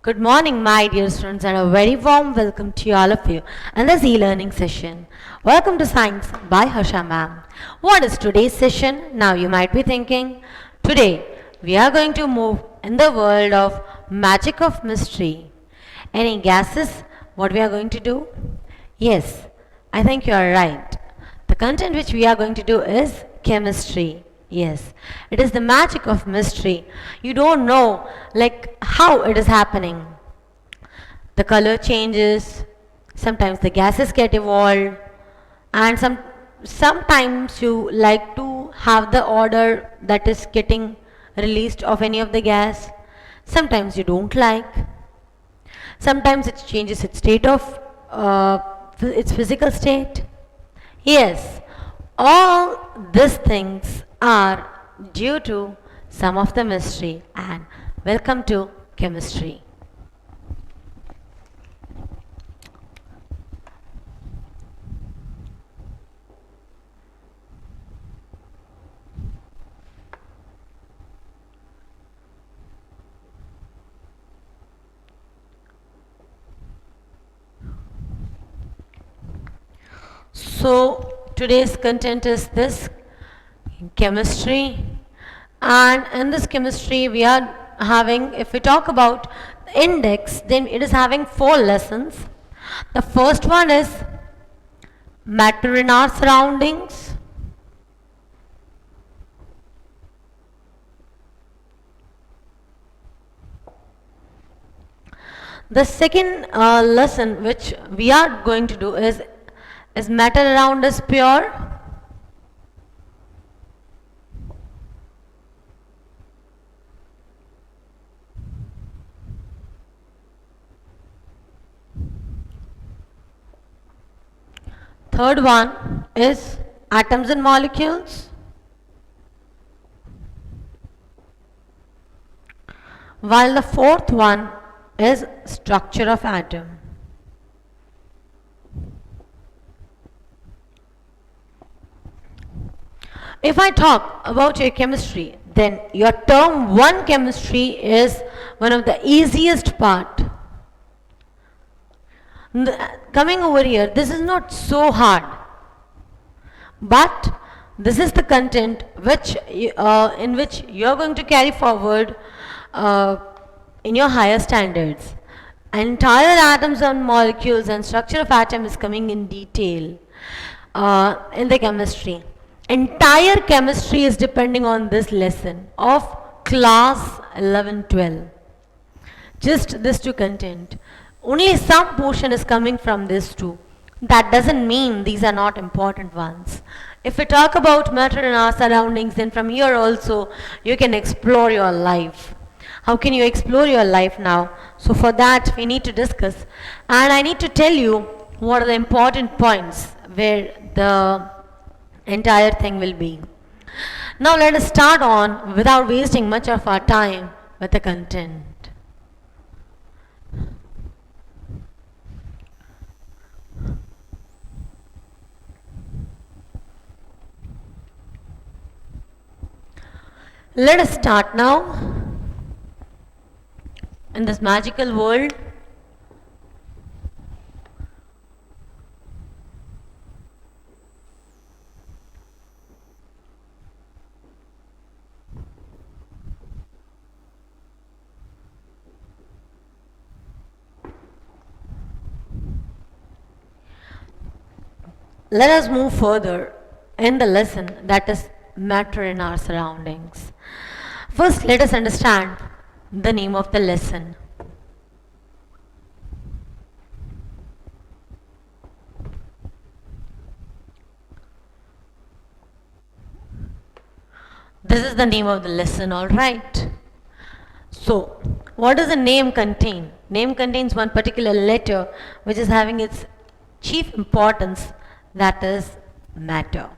Good morning, my dear students, and a very warm welcome to all of you in this e-learning session. Welcome to Science by Harsha ma'am. What is today's session? Now you might be thinking, today we are going to move in the world of magic of mystery. Any guesses what we are going to do? Yes, I think you are right. The content which we are going to do is chemistry. Yes, it is the magic of mystery. You don't know like how it is happening. The color changes, sometimes the gases get evolved, and sometimes you like to have the order that is getting released of any of the gas. Sometimes you don't like. Sometimes it changes its state of its physical state. Yes, all these things are due to some of the mystery, and welcome to chemistry. So today's content is this chemistry, and in this chemistry we are having, if we talk about the index, then it is having 4 lessons. The first one is matter in our surroundings. The second lesson which we are going to do is matter around us pure? Third one is atoms and molecules. While the fourth one is structure of atom. If I talk about your chemistry, then your term 1 chemistry is one of the easiest part. Coming over here, this is not so hard, but this is the content which in which you are going to carry forward in your higher standards. Entire atoms and molecules and structure of atom is coming in detail in the chemistry. Entire chemistry is depending on this lesson of class 11-12. Just this two content. Only some portion is coming from this two. That doesn't mean these are not important ones. If we talk about matter in our surroundings, then from here also you can explore your life. How can you explore your life now? So for that we need to discuss, and I need to tell you what are the important points where the entire thing will be. Now let us start on without wasting much of our time with the content. Let us start now in this magical world. Let us move further in the lesson that is matter in our surroundings. First, let us understand the name of the lesson. This is the name of the lesson, all right. So, what does the name contain? Name contains one particular letter which is having its chief importance, that is matter.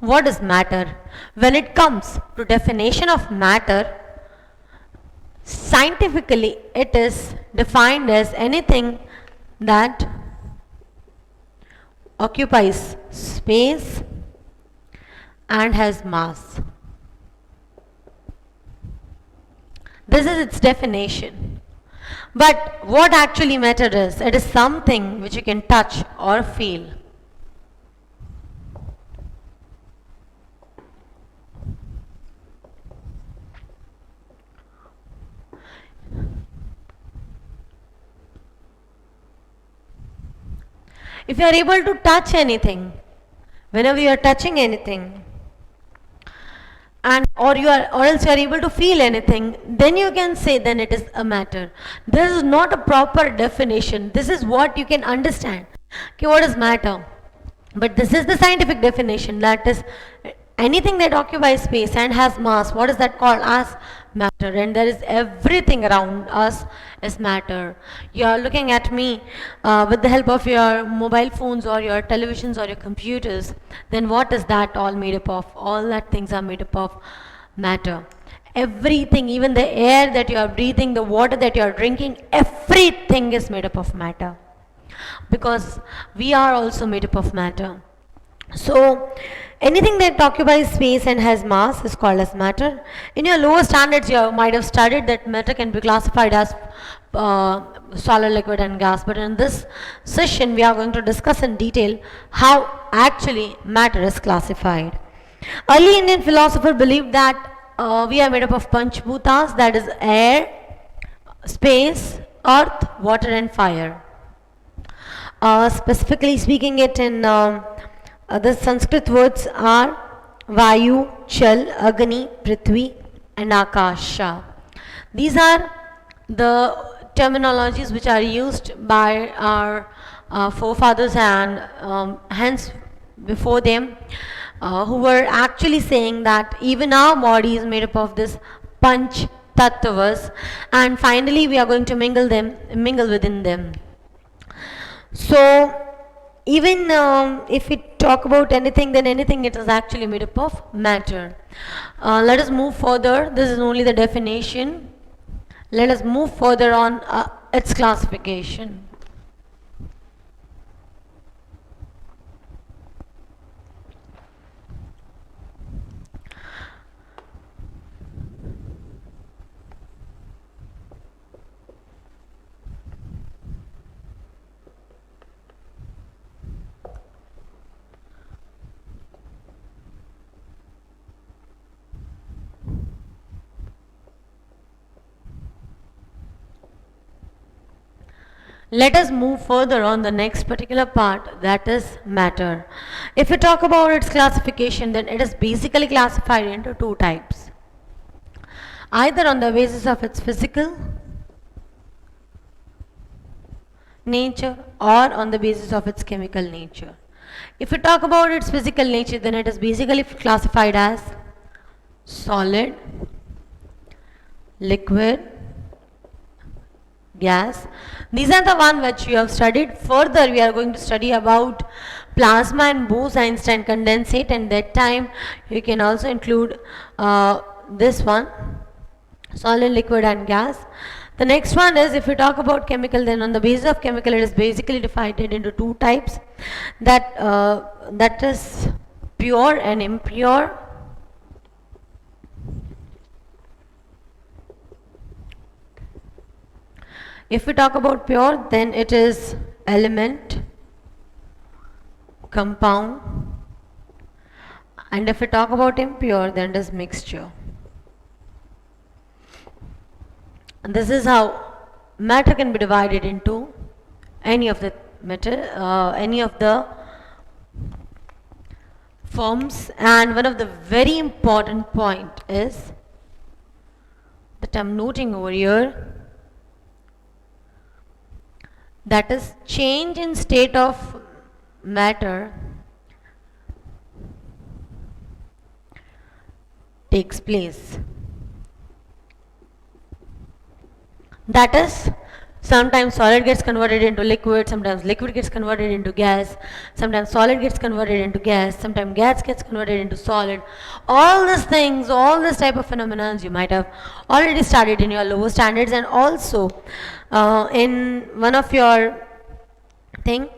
What is matter? When it comes to definition of matter, scientifically it is defined as anything that occupies space and has mass. This is its definition. But what actually matter is, it is something which you can touch or feel. If you are able to touch anything, whenever you are touching anything, and or else you are able to feel anything, then you can say then it is a matter. This is not a proper definition. This is what you can understand. Okay, what is matter? But this is the scientific definition, that is anything that occupies space and has mass. What is that called? As matter. And there is everything around us is matter. You are looking at me with the help of your mobile phones or your televisions or your computers. Then what is that all made up of? All that things are made up of matter. Everything, even the air that you are breathing, the water that you are drinking, everything is made up of matter. Because we are also made up of matter. So, anything that occupies space and has mass is called as matter. In your lower standards, you might have studied that matter can be classified as solid, liquid, and gas. But in this session, we are going to discuss in detail how actually matter is classified. Early Indian philosophers believed that we are made up of Panchbhutas, that is air, space, earth, water, and fire. Specifically speaking it in the Sanskrit words are Vayu, Chal, Agni, Prithvi and Akasha. These are the terminologies which are used by our forefathers and hence before them who were actually saying that even our body is made up of this Panch Tattvas, and finally we are going to mingle within them. So, even if we talk about anything, then anything it is actually made up of matter. Let us move further. This is only the definition. Let us move further on its classification. Let us move further on the next particular part, that is matter. If we talk about its classification, then it is basically classified into two types. Either on the basis of its physical nature or on the basis of its chemical nature. If we talk about its physical nature, then it is basically classified as solid, liquid, gas. These are the one which you have studied. Further, we are going to study about plasma and Bose-Einstein condensate, and that time you can also include this one, solid, liquid and gas. The next one is, if we talk about chemical, then on the basis of chemical it is basically divided into two types, that is pure and impure. If we talk about pure, then it is element, compound, and if we talk about impure, then it is mixture. And this is how matter can be divided into any of the any of the forms. And one of the very important point is that I'm noting over here, that is change in state of matter takes place. That is, sometimes solid gets converted into liquid, sometimes liquid gets converted into gas, sometimes solid gets converted into gas, sometimes gas gets converted into solid. All these things, all this type of phenomena you might have already studied in your lower standards, and also in one of your thing.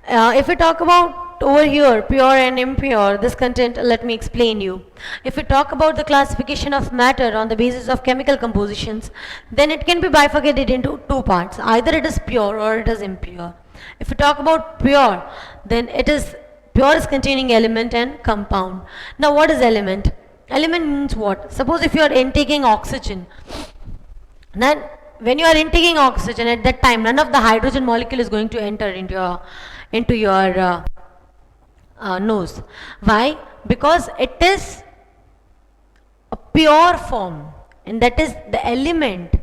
If we talk about over here, pure and impure, this content, let me explain you. If we talk about the classification of matter on the basis of chemical compositions, then it can be bifurcated into two parts. Either it is pure or it is impure. If we talk about pure, then it is pure is containing element and compound. Now what is element? Element means what? Suppose if you are intaking oxygen, then when you are intaking oxygen at that time, none of the hydrogen molecule is going to enter into your nose. Why? Because it is a pure form, and that is the element.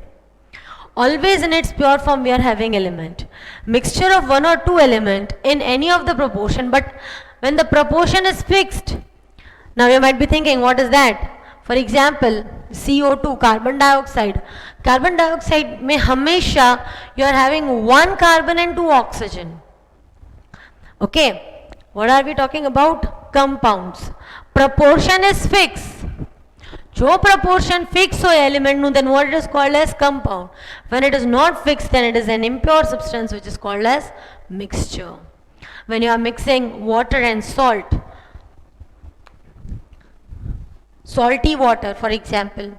Always in its pure form we are having element. Mixture of one or two element in any of the proportion, but when the proportion is fixed, now you might be thinking, what is that? For example, CO2, carbon dioxide. Carbon dioxide में हमेशा you are having one carbon and two oxygen. Okay, what are we talking about? Compounds. Proportion is fixed. जो proportion fixed हो element nu, then what it is called as compound. When it is not fixed, then it is an impure substance which is called as mixture. When you are mixing water and salt, salty water for example.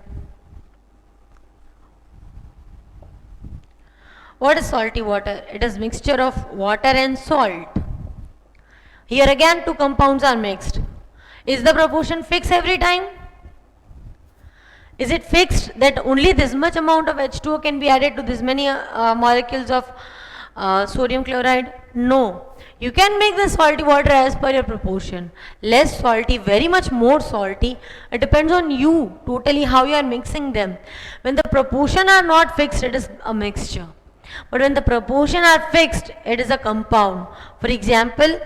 What is salty water? It is mixture of water and salt. Here again two compounds are mixed. Is the proportion fixed every time? Is it fixed that only this much amount of H2O can be added to this many molecules of sodium chloride? No. You can make the salty water as per your proportion. Less salty, very much more salty. It depends on you totally how you are mixing them. When the proportion are not fixed, it is a mixture. But when the proportion are fixed, it is a compound. For example,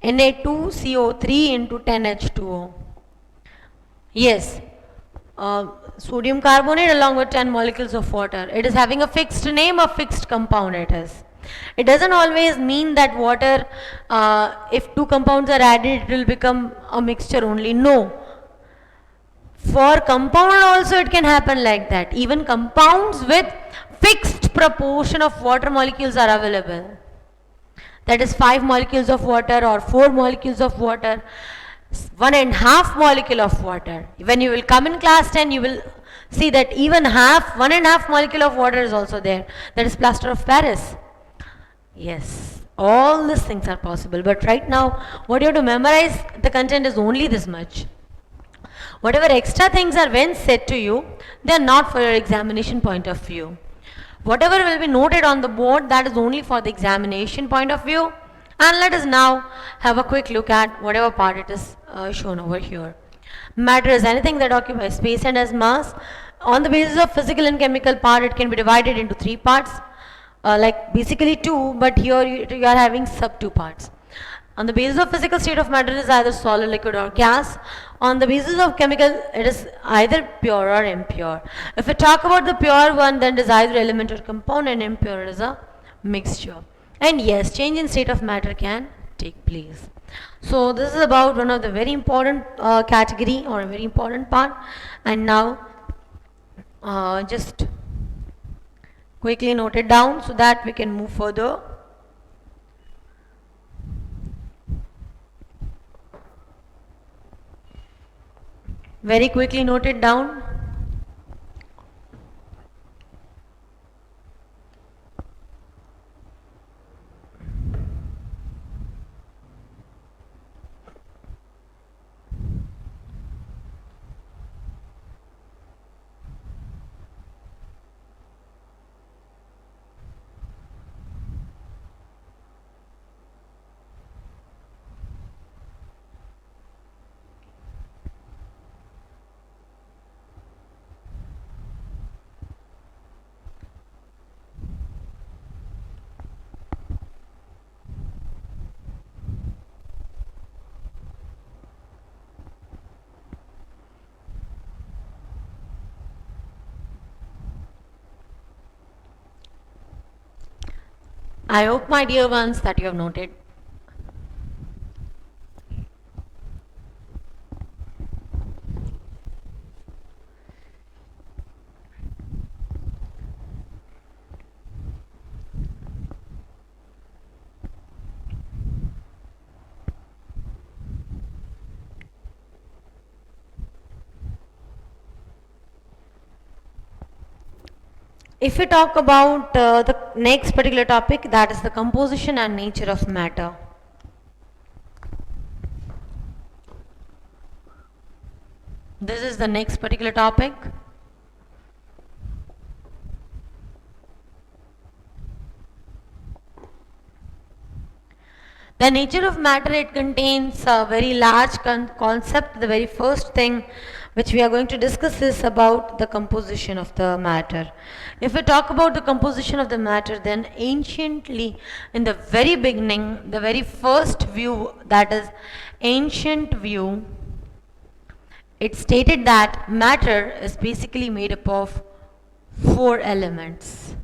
Na2CO3 into 10H2O. Yes, sodium carbonate along with 10 molecules of water. It is having a fixed name, a fixed compound it is. It doesn't always mean that water, if two compounds are added, it will become a mixture only. No. For compound also it can happen like that. Even compounds with fixed proportion of water molecules are available. That is 5 molecules of water or 4 molecules of water, 1.5 molecule of water. When you will come in class 10, you will see that even 1.5 molecule of water is also there. That is plaster of Paris. Yes, all these things are possible. But right now, what you have to memorize, the content is only this much. Whatever extra things are when said to you, they are not for your examination point of view. Whatever will be noted on the board, that is only for the examination point of view. And let us now have a quick look at whatever part it is shown over here. Matter is anything that occupies space and has mass. On the basis of physical and chemical part, it can be divided into 3 parts. Like basically 2, but here you are having sub 2 parts. On the basis of physical state of matter, it is either solid, liquid or gas. On the basis of chemical, it is either pure or impure. If we talk about the pure one, then it is either element or compound, and impure is a mixture. And yes, change in state of matter can take place. So this is about one of the very important category or a very important part. And now just quickly note it down so that we can move further. Very quickly note it down. I hope, my dear ones, that you have noted. If we talk about the next particular topic, that is the composition and nature of matter. This is the next particular topic. The nature of matter, it contains a very large concept. The very first thing which we are going to discuss is about the composition of the matter. If we talk about the composition of the matter, then anciently, in the very beginning, the very first view, that is ancient view, it stated that matter is basically made up of 4 elements.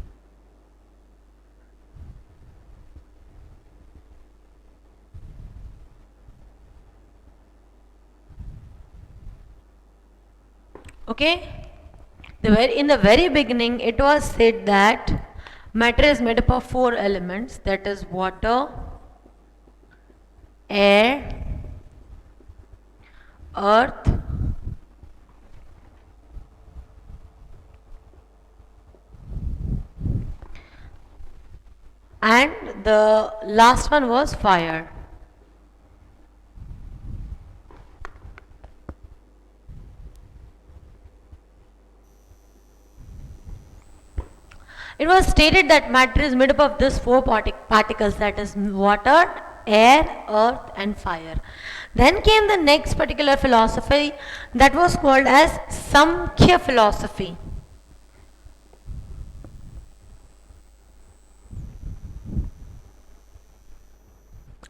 Okay? In the very beginning, it was said that matter is made up of 4 elements, that is water, air, earth, and the last one was fire. It was stated that matter is made up of these 4 particles, that is water, air, earth and fire. Then came the next particular philosophy, that was called as Samkhya philosophy.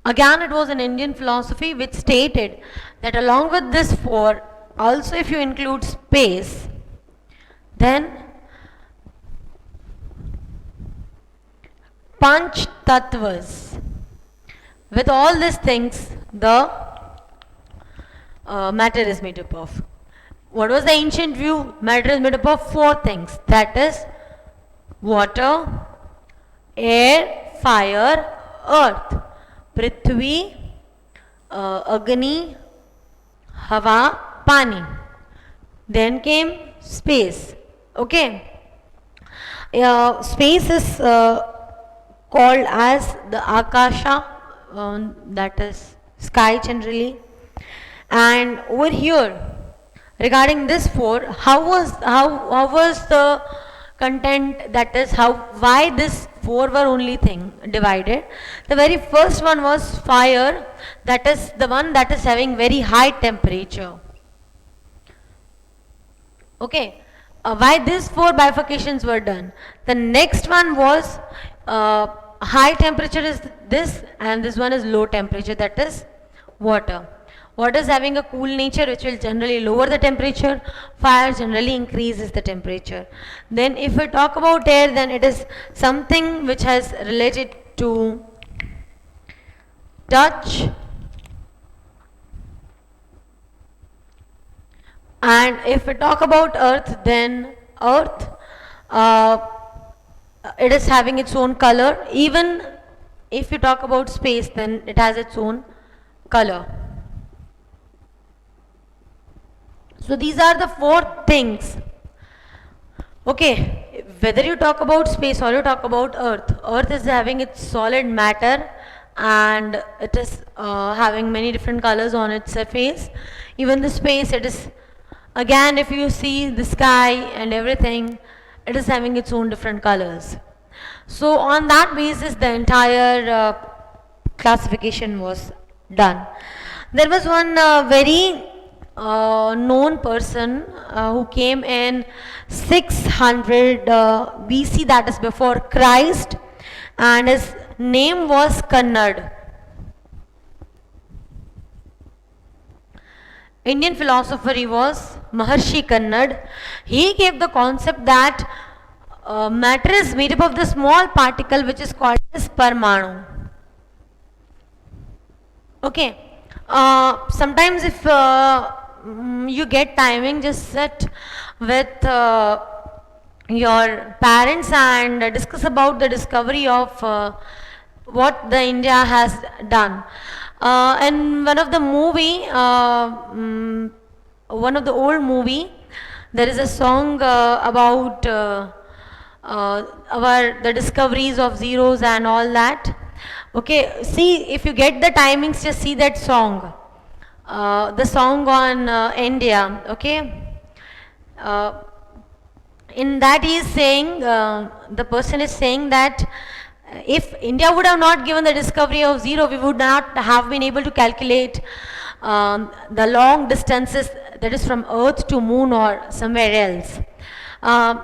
Again, it was an Indian philosophy which stated that along with this 4, also if you include space, then Panch Tattvas. With all these things, the matter is made up of. What was the ancient view? Matter is made up of 4 things, that is water, air, fire, earth. Prithvi, Agni, Hava, Pani. Then came space. Okay. Space is called as the Akasha, that is sky generally. And over here, regarding this 4, how was the content, that is why this 4 were only thing divided. The very first one was fire, that is the one that is having very high temperature. Okay, why these 4 bifurcations were done. The next one was high temperature is this, and this one is low temperature, that is water. Water is having a cool nature which will generally lower the temperature. Fire generally increases the temperature. Then if we talk about air, then it is something which has related to touch. And if we talk about earth, then earth, it is having its own color. Even if you talk about space, then it has its own color. So these are the 4 things. Okay, whether you talk about space or you talk about earth, earth is having its solid matter and it is having many different colors on its surface. Even the space, it is, again if you see the sky and everything, it is having its own different colors. So on that basis, the entire classification was done. There was one very known person who came in 600 BC, that is before Christ, and his name was Kannad. Indian philosopher he was, Maharshi Kannad. He gave the concept that matter is made up of the small particle which is called as Parmanu. Okay. Sometimes if you get timing, just sit with your parents and discuss about the discovery of what the India has done. In one of the movie, one of the old movie, there is a song about the discoveries of zeros and all that. Okay, see, if you get the timings, just see that song, the song on India. Okay, uh, in that he is saying, the person is saying that if India would have not given the discovery of zero, we would not have been able to calculate the long distances, that is from Earth to Moon or somewhere else.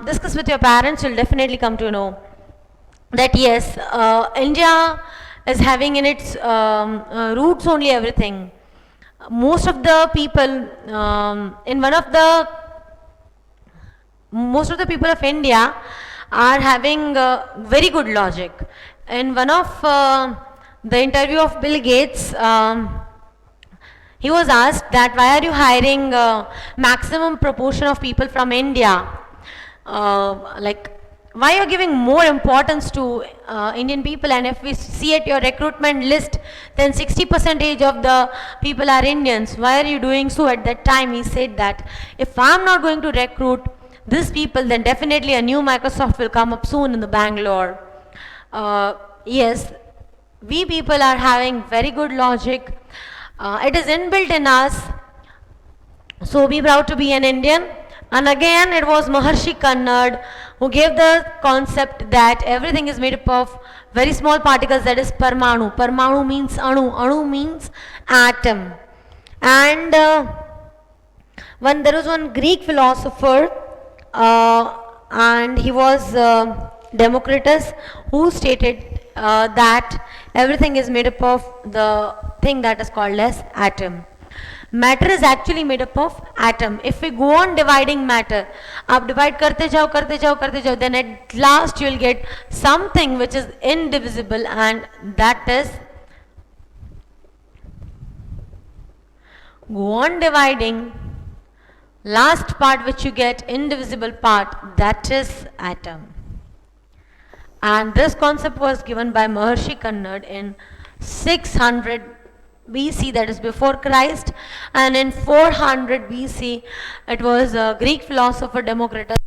Discuss with your parents, you'll definitely come to know that yes, India is having in its roots only everything. Most of the people, in one of the most of the people of India are having very good logic. In one of the interview of Bill Gates, he was asked that why are you hiring maximum proportion of people from India? Like, why you're giving more importance to Indian people? And if we see at your recruitment list, then 60% of the people are Indians. Why are you doing so? At that time, he said that if I'm not going to recruit these people, then definitely a new Microsoft will come up soon in the Bangalore. Yes, we people are having very good logic. It is inbuilt in us. So be proud to be an Indian. And again, it was Maharshi Kannad who gave the concept that everything is made up of very small particles, that is Parmanu. Parmanu means Anu. Anu means atom. And there was one Greek philosopher, and he was Democritus, who stated that everything is made up of the thing that is called as atom. Matter is actually made up of atom. If we go on dividing matter, आप divide करते जाओ, then at last you will get something which is indivisible, and that is, go on dividing, last part which you get, indivisible part, that is atom. And this concept was given by Maharshi Kannad in 600 BC, that is before Christ, and in 400 BC it was a Greek philosopher Democritus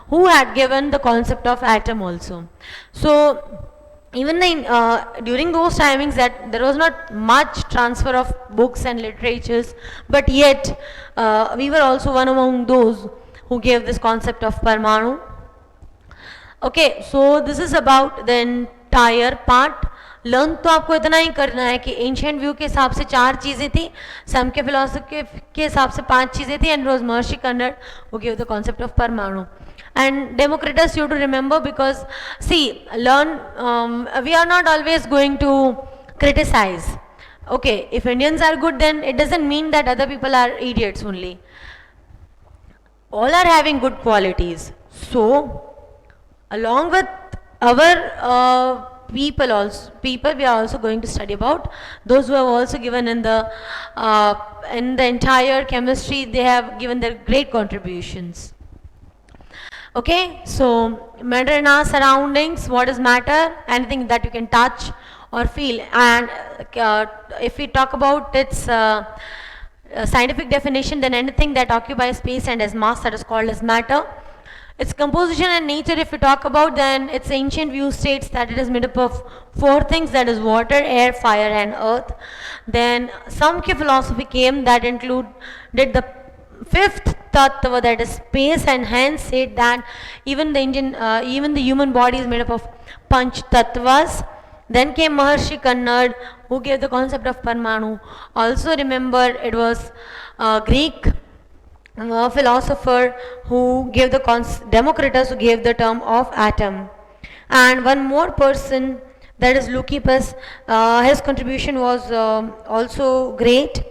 who had given the concept of atom also. So even during those timings, that there was not much transfer of books and literatures, but yet we were also one among those who gave this concept of Parmanu. Okay, so this is about the entire part. Learn तो आपको इतना ही करना है कि ancient view के हिसाब से 4 चीज़ें थी, सम के फिलोसफी के हिसाब से 5 चीज़ें थी, and rose Maharshi Kannada who gave the concept of Parmanu. And Democritus you to remember, because see, we are not always going to criticize. Okay, if Indians are good, then it doesn't mean that other people are idiots only. All are having good qualities. So along with our people we are also going to study about those who have also given in the entire chemistry. They have given their great contributions. Okay, so matter in our surroundings. What is matter? Anything that you can touch or feel. And if we talk about its scientific definition, then anything that occupies space and has mass, that is called as matter. Its composition and nature, if we talk about, then its ancient view states that it is made up of 4 things, that is water, air, fire and earth. Then Samkhya philosophy came that included the 5th tattva, that is space, and hence said that even the human body is made up of Panch tattvas. Then came Maharshi Kannad who gave the concept of Parmanu. Also remember, it was Greek philosopher who gave the Democritus who gave the term of atom. And one more person, that is Leucippus, his contribution was also great.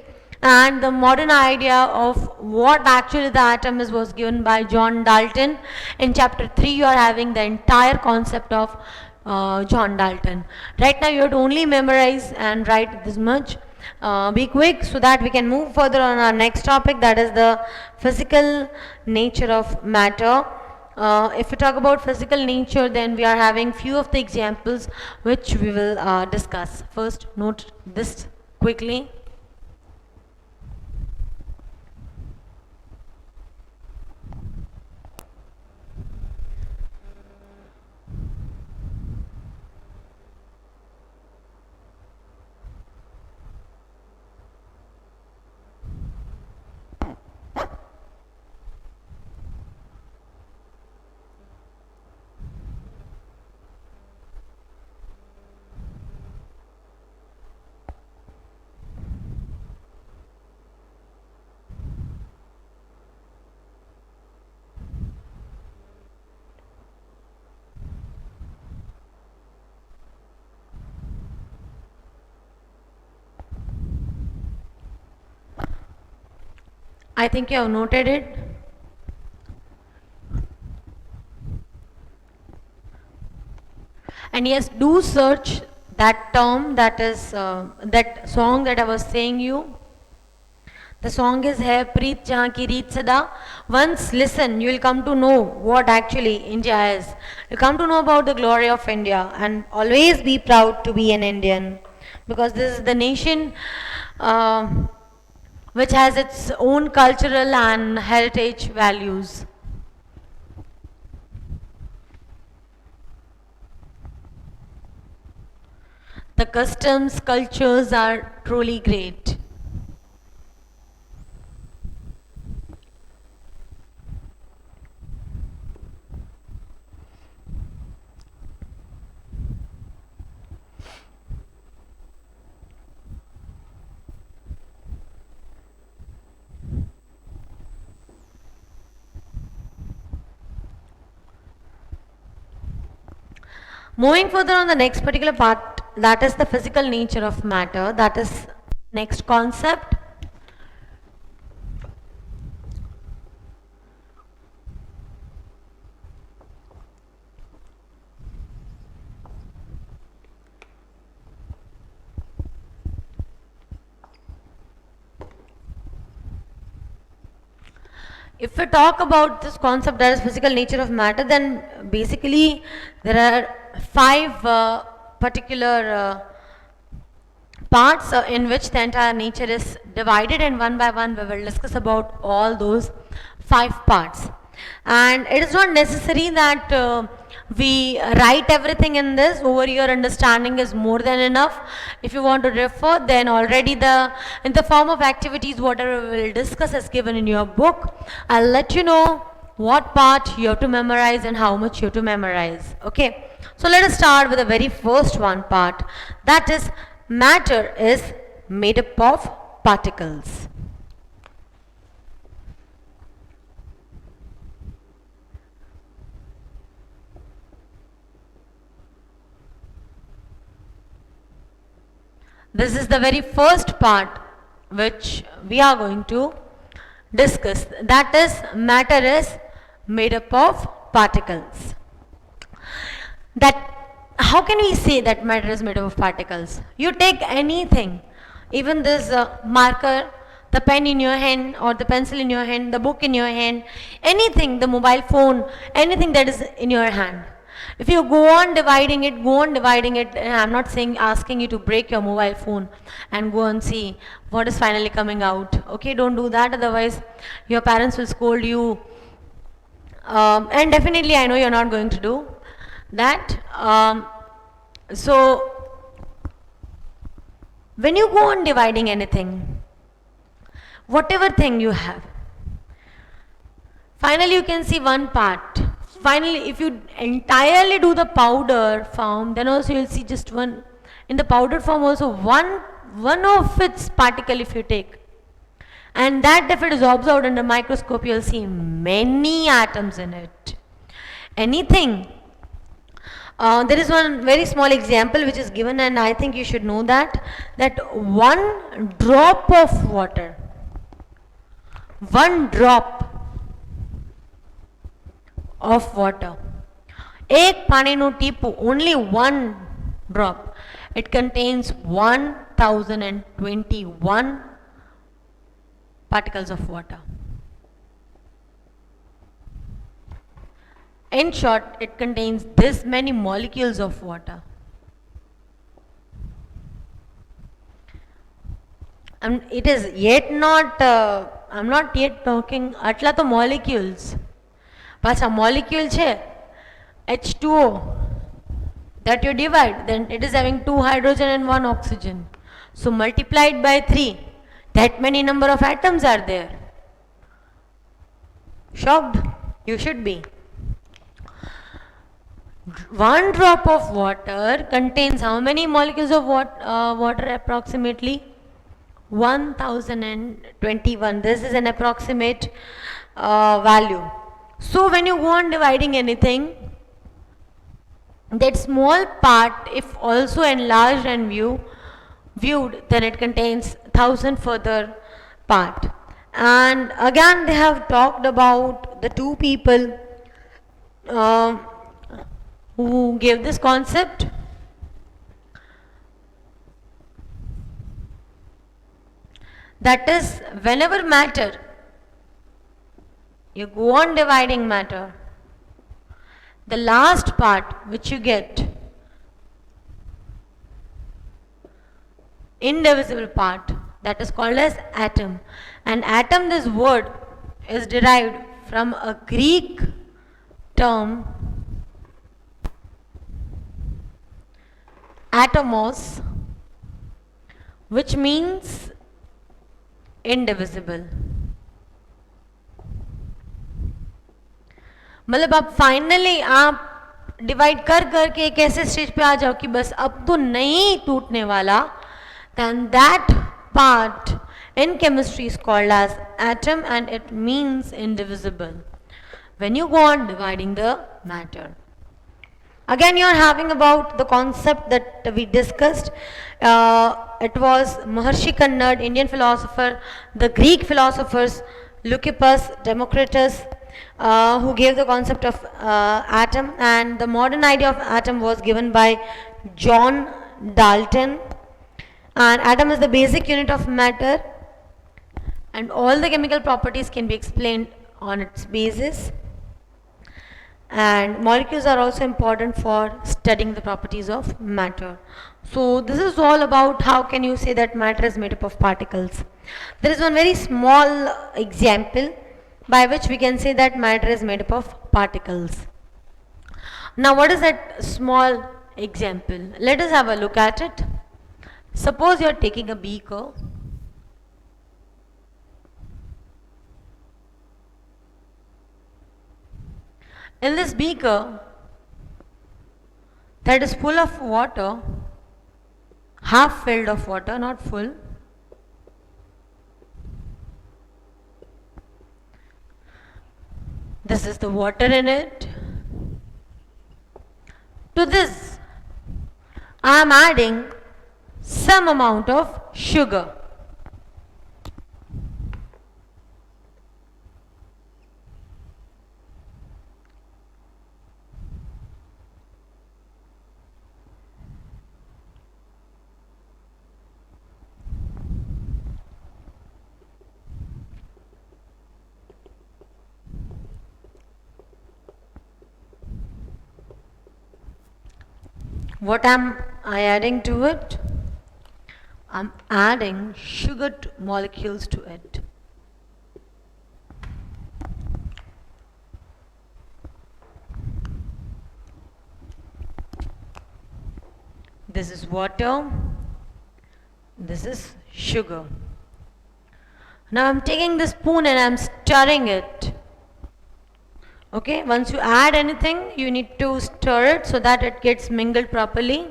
And the modern idea of what actually the atom is was given by John Dalton. In chapter 3 you are having the entire concept of John Dalton. Right now you have to only memorize and write this much. Be quick so that we can move further on our next topic, that is the physical nature of matter. If we talk about physical nature, then we are having few of the examples which we will discuss. First, note this quickly. I think you have noted it. And yes, do search that term, that is that song that I was saying you. The song is Hai Preet Jahan Ki Reet Sada. Once listen, you will come to know what actually India is. You come to know about the glory of India, and always be proud to be an Indian, because this is the nation uh, which has its own cultural and heritage values. The customs, cultures are truly great. Moving further on the next particular part, that is the physical nature of matter, that is next concept. If we talk about this concept, that is physical nature of matter, then basically there are five particular parts in which the entire nature is divided, and one by one we will discuss about all those five parts. And it is not necessary that we write everything in this. Over your understanding is more than enough. If you want to refer, then already in the form of activities whatever we will discuss is given in your book. I'll let you know what part you have to memorize and how much you have to memorize. Okay, so let us start with the very first one part, that is matter is made up of particles. This is the very first part which we are going to discuss, that is matter is made up of particles. That how can we say that matter is made up of particles? You take anything, even this marker, the pen in your hand or the pencil in your hand, the book in your hand, anything, the mobile phone, anything that is in your hand. If you go on dividing it, I'm not saying asking you to break your mobile phone and go and see what is finally coming out. Okay, don't do that, otherwise your parents will scold you. And definitely I know you're not going to do that. So when you go on dividing anything, whatever thing you have, finally you can see one part. Finally, if you entirely do the powder form, then also you'll see just one. In the powder form also one of its particle if you take, and that if it is observed under microscope, you'll see many atoms in it. Anything. There is one very small example which is given, and I think you should know that one drop of water, one drop of water, ek પાણીનું ટીપું, only one drop, it contains 1021 particles of water. In short, it contains this many molecules of water. And it is yet not, I'm not yet talking, atla to molecules. પાછા molecule છે H2O that you divide, then it is having 2 hydrogen and 1 oxygen. So multiplied by 3, that many number of atoms are there. Shocked? You should be. One drop of water contains how many molecules of water approximately? 1021. This is an approximate value. So when you go on dividing anything, that small part, if also enlarged and viewed, then it contains 1000 further part. And again, they have talked about the two people uh, who gave this concept. That is, whenever matter, you go on dividing matter, the last part which you get, indivisible part, that is called as atom. And atom, this word is derived from a Greek term atomos, which means indivisible. मतलब आप finally आप divide कर करके एक ऐसे stage पे आ जाओ कि बस अब तो नहीं टूटने वाला, then that part in chemistry is called as atom and it means indivisible when you go on dividing the matter. Again, you are having about the concept that we discussed. It was Maharshi Kannad, Indian philosopher, the Greek philosophers, Leucippus, Democritus, who gave the concept of atom, and the modern idea of atom was given by John Dalton. And atom is the basic unit of matter, and all the chemical properties can be explained on its basis. And molecules are also important for studying the properties of matter. So this is all about how can you say that matter is made up of particles. There is one very small example by which we can say that matter is made up of particles. Now what is that small example? Let us have a look at it. Suppose you are taking a beaker. In this beaker that is full of water, half filled of water, not full, this is the water in it. To this, I am adding some amount of sugar. What am I adding to it? I'm adding sugar molecules to it. This is water, this is sugar. Now I'm taking the spoon and I'm stirring it. Okay, once you add anything, you need to stir it so that it gets mingled properly.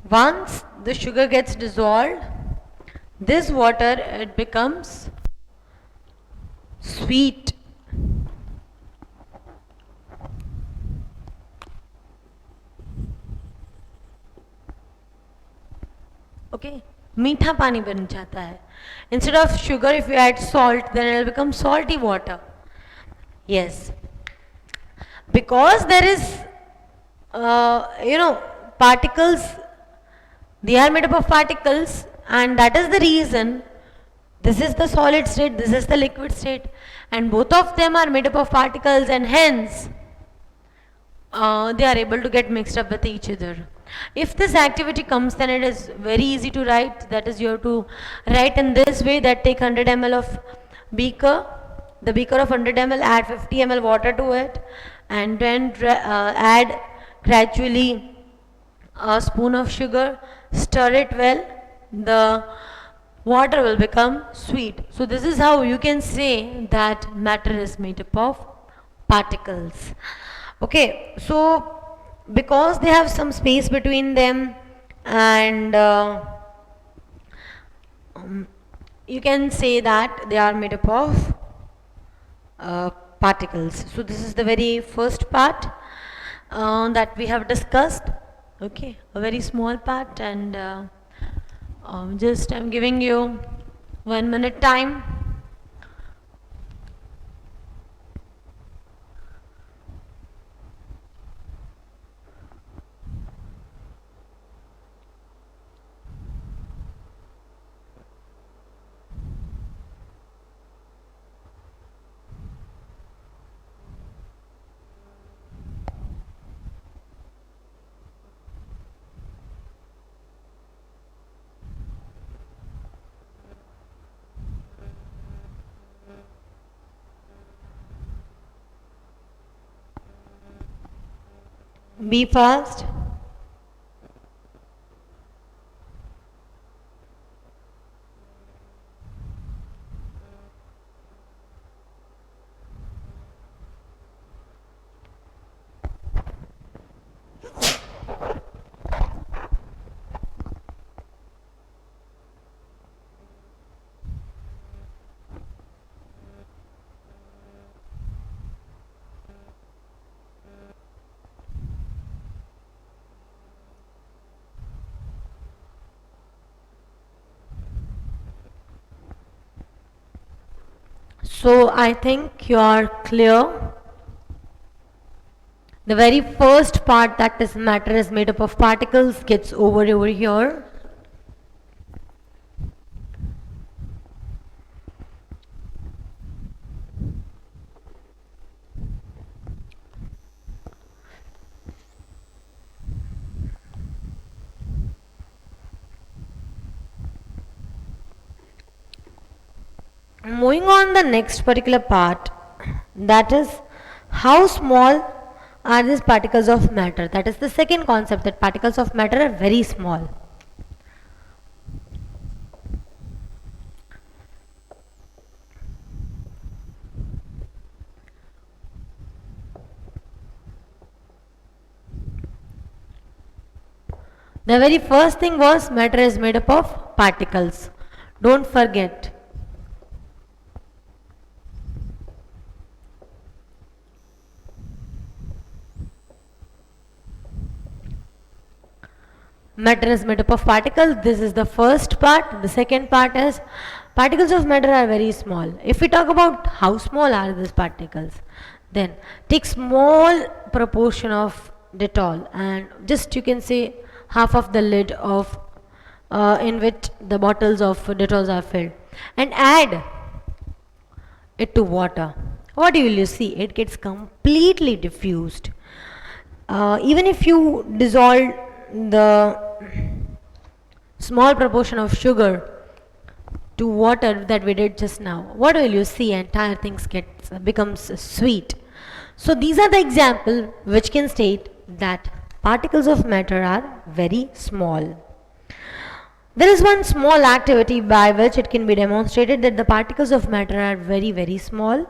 Once the sugar gets dissolved, this water, it becomes sweet. Okay, मीठा पानी बन जाता है. Instead of sugar, if you add salt, then it will become salty water. Yes, because there is, particles. They are made up of particles, and that is the reason this is the solid state, this is the liquid state, and both of them are made up of particles, and hence they are able to get mixed up with each other. If this activity comes, then it is very easy to write. That is, you have to write in this way: that take 100 ml of beaker, the beaker of 100 ml, add 50 ml water to it, and then add gradually a spoon of sugar, stir it well, the water will become sweet. So this is how you can say that matter is made up of particles. Okay, so because they have some space between them, and um, you can say that they are made up of particles. So this is the very first part that we have discussed. Okay, a very small part, and just I'm giving you 1 minute time. Be fast. So I think you are clear. The very first part, that is matter is made up of particles, gets over here. Moving on the next particular part, that is how small are these particles of matter. That is the second concept, that particles of matter are very small. The very first thing was matter is made up of particles. Don't forget. Matter is made up of particles. This is the first part. The second part is particles of matter are very small. If we talk about how small are these particles, then take small proportion of Dettol and just you can say half of the lid of in which the bottles of Dettols are filled, and add it to water. What will you see? It gets completely diffused. Even if you dissolve the small proportion of sugar to water that we did just now, what will you see? Entire things becomes sweet. So these are the example which can state that particles of matter are very small. There is one small activity by which it can be demonstrated that the particles of matter are very small.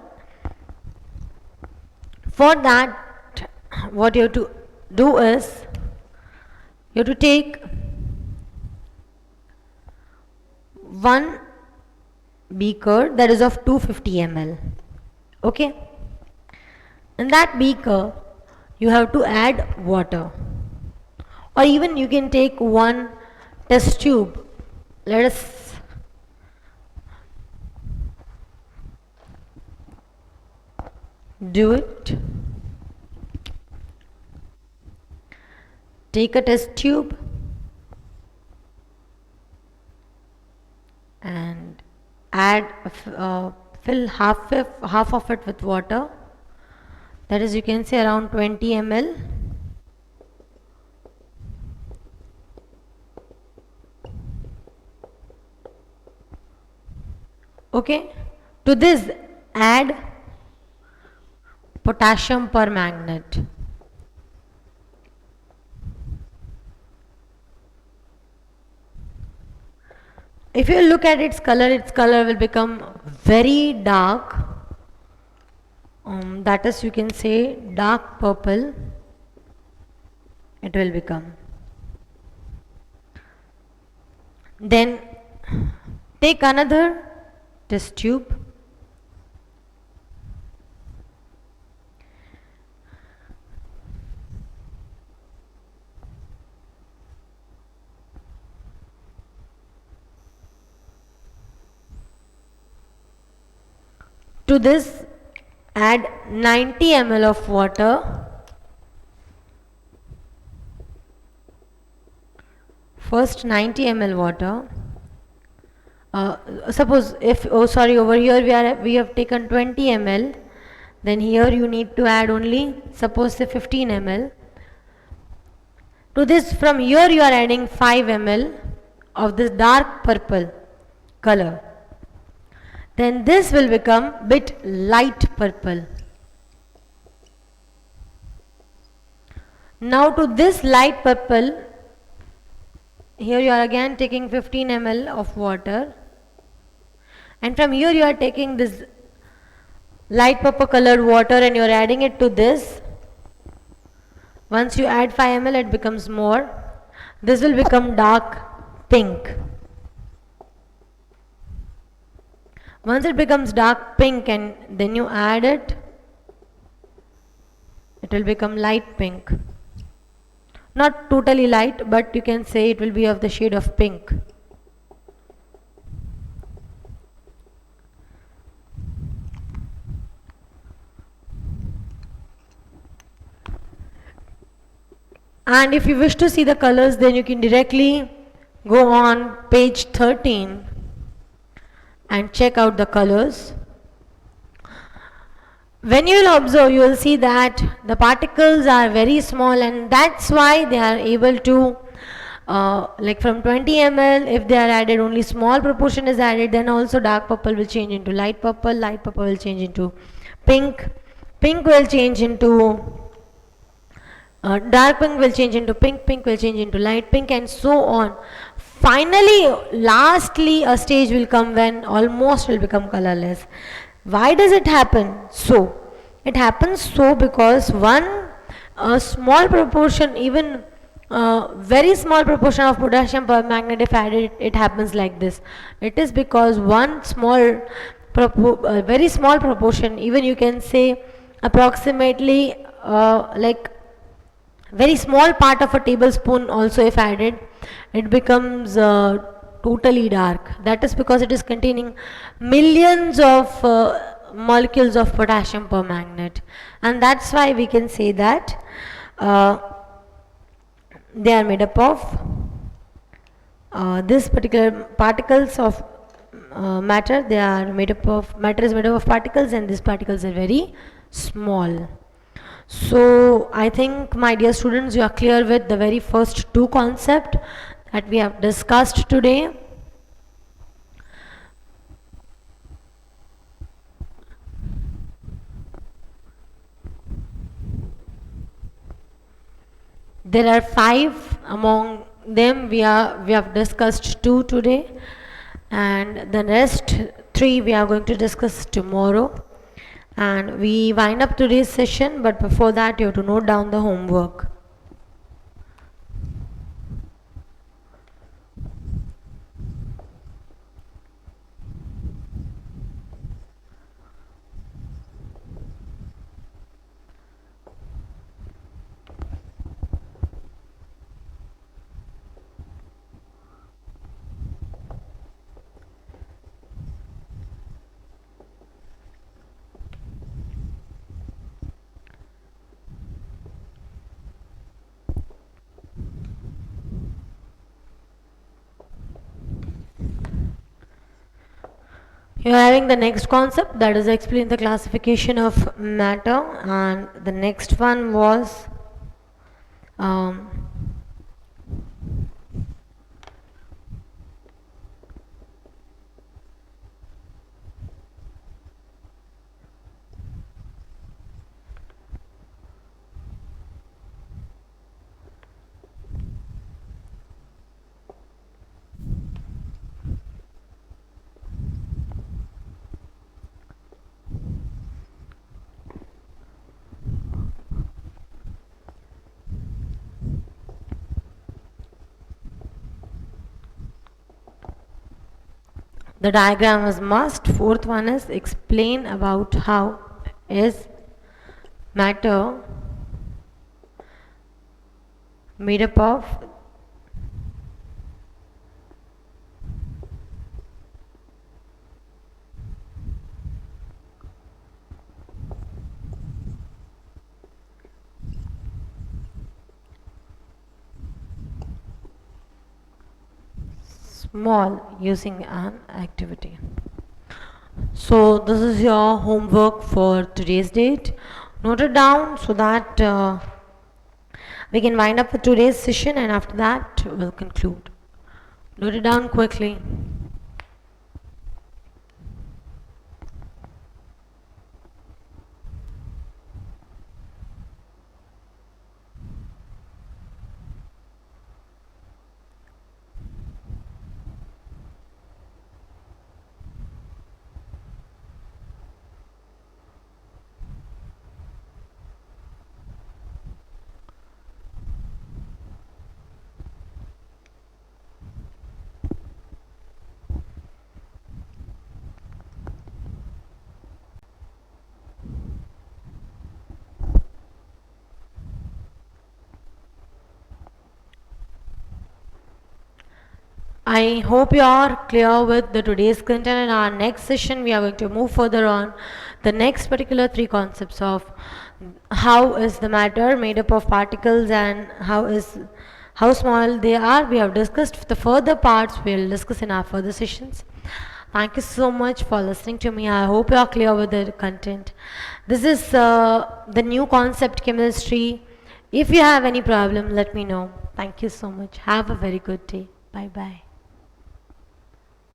For that, what you have to do is you have to take one beaker that is of 250 ml. Okay? In that beaker, you have to add water, or even you can take one test tube. Let us do it. Take a test tube and add fill half of it with water, that is you can say around 20 ml. Okay, to this add potassium permanganate. If you look at its color will become very dark. That is you can say dark purple. it will become. Then take another test tube. To this add 90 ml of water. First 90 ml water. Suppose if over here we have taken 20 ml, then here you need to add only suppose say 15 ml. To this from here you are adding 5 ml of this dark purple color. Then this will become bit light purple. Now to this light purple, here you are again taking 15 ml of water, and from here you are taking this light purple colored water and you are adding it to this. Once you add 5 ml it becomes more. This will become dark pink. Once it becomes dark pink and then you add it, it will become light pink. Not totally light, but you can say it will be of the shade of pink. And if you wish to see the colors, then you can directly go on page 13 and check out the colors. When you will observe, you will see that the particles are very small, and that's why they are able to like from 20 ml, if they are added, only small proportion is added, then also dark purple will change into light purple will change into pink, pink will change into dark pink will change into pink, pink will change into light pink, and so on. Finally, lastly, a stage will come when almost will become colorless. Why does it happen? So, it happens so because a small proportion, even very small proportion of potassium permanganate if added, it happens like this. It is because one small, very small proportion, even you can say approximately like very small part of a tablespoon also if added, it becomes totally dark. That is because it is containing millions of molecules of potassium permanganate, and that's why we can say that they are made up of this particular particles of matter. They are made up of matter is made up of particles, and these particles are very small. So I think, my dear students, you are clear with the very first two concepts that we have discussed today. There are 5, among them we have discussed 2 today, and the rest 3 we are going to discuss tomorrow. And we wind up today's session, but before that you have to note down the homework. You are having the next concept, that is explain the classification of matter, and the next one was The diagram is must. Fourth one is explain about how is matter made up of small using an activity. So this is your homework for today's date. Note it down so that we can wind up with today's session, and after that we'll conclude. Note it down quickly. I hope you are clear with the today's content. In our next session, we are going to move further on the next particular three concepts of how is the matter made up of particles and how small they are. We have discussed the further parts. We will discuss in our further sessions. Thank you so much for listening to me. I hope you are clear with the content. This is the new concept chemistry. If you have any problem, let me know. Thank you so much. Have a very good day. Bye bye.